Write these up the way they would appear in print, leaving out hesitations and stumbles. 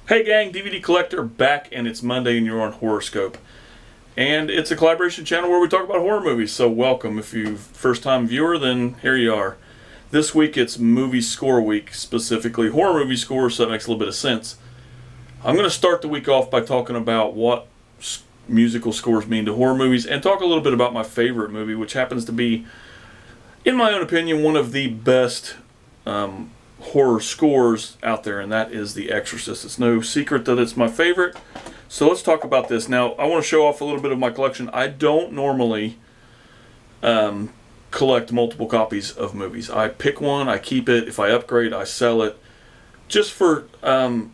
Hey gang, DVD Collector back, and it's Monday and you're on Horoscope. And it's a collaboration channel where we talk about horror movies, so welcome. If you're first time viewer, then here you are. This week it's movie score week, specifically horror movie scores, so that makes a little bit of sense. I'm going to start the week off by talking about what musical scores mean to horror movies, and talk a little bit about my favorite movie, which happens to be, in my own opinion, one of the best horror scores out there, and that is The Exorcist. It's no secret that it's my favorite, so let's talk about this. Now, I want to show off a little bit of my collection. I don't normally collect multiple copies of movies. I pick one, I keep it. If I upgrade, I sell it, just for no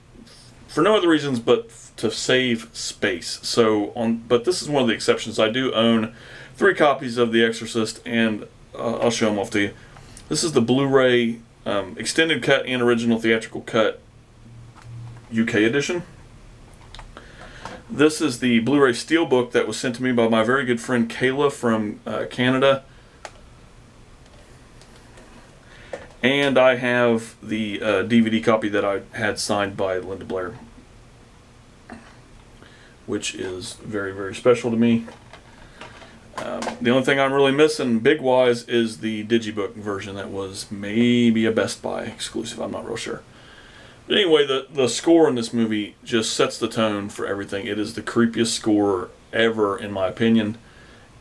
other reasons but to save space. But this is one of the exceptions. I do own 3 copies of The Exorcist, and I'll show them off to you. This is the Blu-ray extended cut and original theatrical cut UK edition. This is the Blu-ray Steelbook that was sent to me by my very good friend Kayla from Canada. And I have the DVD copy that I had signed by Linda Blair, which is very, very special to me. The only thing I'm really missing, big-wise, is the Digibook version that was maybe a Best Buy exclusive. I'm not real sure. But anyway, the score in this movie just sets the tone for everything. It is the creepiest score ever, in my opinion.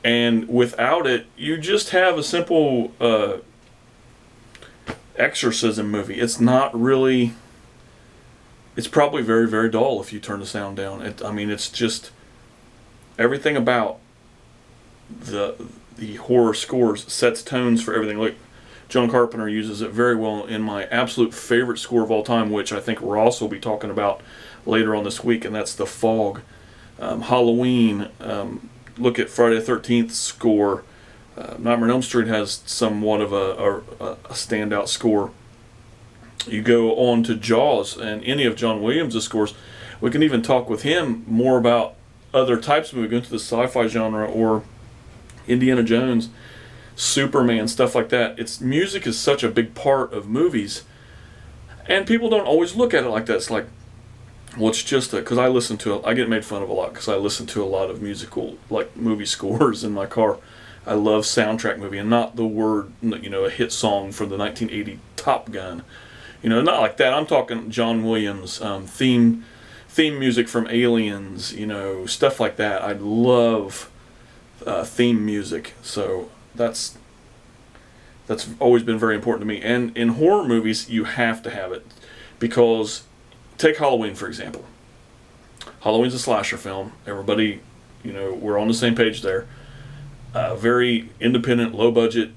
And without it, you just have a simple exorcism movie. It's not really... It's probably very, very dull if you turn the sound down. It's just... Everything about the horror scores sets tones for everything. Like John Carpenter uses it very well in my absolute favorite score of all time, which I think we'll also be talking about later on this week, and that's The Fog. Halloween, look at Friday the 13th score. Nightmare on Elm Street has somewhat of a standout score. You go on to Jaws and any of John Williams' scores. We can even talk with him more about other types of movies, go into the sci-fi genre, or Indiana Jones, Superman, stuff like that. Music is such a big part of movies, and people don't always look at it like that. It's like, well, it's just because I get made fun of a lot because I listen to a lot of musical, like movie scores in my car. I love soundtrack movie, and not the word, a hit song from the 1980 Top Gun. Not like that. I'm talking John Williams, theme music from Aliens, stuff like that. I love theme music, so that's always been very important to me. And in horror movies, you have to have it, because take Halloween for example. Halloween's a slasher film. Everybody, we're on the same page there. Very independent, low budget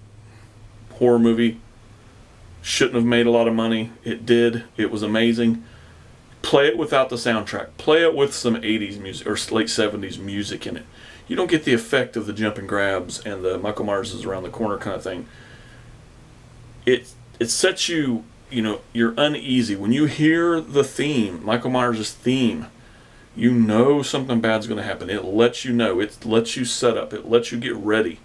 horror movie. Shouldn't have made a lot of money. It did. It was amazing. Play it without the soundtrack. Play it with some 80s music or late 70s music in it. You don't get the effect of the jump and grabs and the Michael Myers is around the corner kind of thing. It sets you, you're uneasy. When you hear the theme, Michael Myers' theme, you know something bad's going to happen. It lets you know. It lets you set up. It lets you get ready.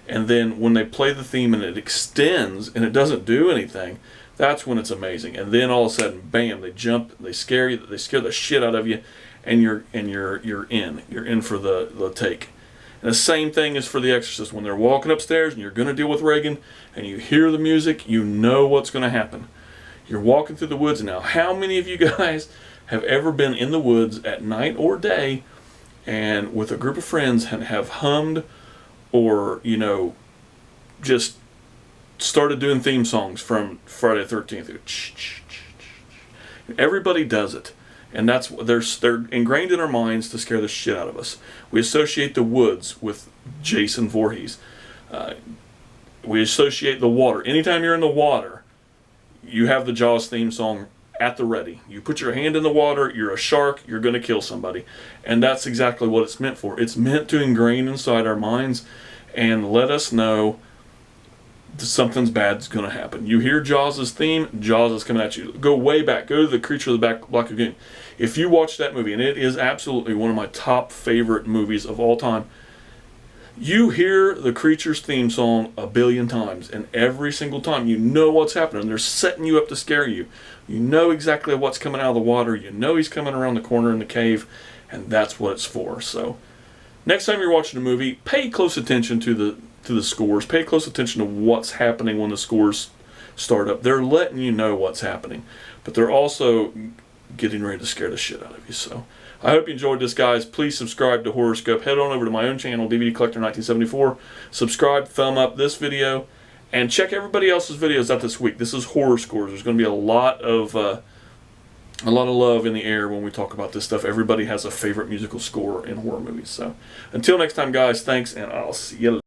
And then when they play the theme and it extends and it doesn't do anything, that's when it's amazing. And then all of a sudden, bam, they jump, they scare you, they scare the shit out of you, and you're in. You're in for the take. And the same thing is for The Exorcist. When they're walking upstairs and you're going to deal with Regan and you hear the music, you know what's going to happen. You're walking through the woods now. How many of you guys have ever been in the woods at night or day and with a group of friends and have hummed or, just started doing theme songs from Friday the 13th? Everybody does it. And they're ingrained in our minds to scare the shit out of us. We associate the woods with Jason Voorhees. We associate the water. Anytime you're in the water, you have the Jaws theme song at the ready. You put your hand in the water, you're a shark, you're going to kill somebody. And that's exactly what it's meant for. It's meant to ingrain inside our minds and let us know something's bad's going to happen. You hear Jaws' theme, Jaws is coming at you. Go way back. Go to The Creature of the Black Lagoon. If you watch that movie, and it is absolutely one of my top favorite movies of all time, You hear the Creatures theme song a billion times, and every single time you know what's happening. They're setting you up to scare you. You know exactly what's coming out of the water. You know he's coming around the corner in the cave, and that's what it's for. So next time you're watching a movie, pay close attention to the scores. Pay close attention to what's happening when the scores start up. They're letting you know what's happening, but they're also getting ready to scare the shit out of you. So I hope you enjoyed this, guys. Please subscribe to Horoscope. Head on over to my own channel, DVD Collector 1974. Subscribe, thumb up this video, and check everybody else's videos out this week. This is Horror Scores. There's going to be a lot of love in the air when we talk about this stuff. Everybody has a favorite musical score in horror movies. So until next time, guys, thanks, and I'll see you later.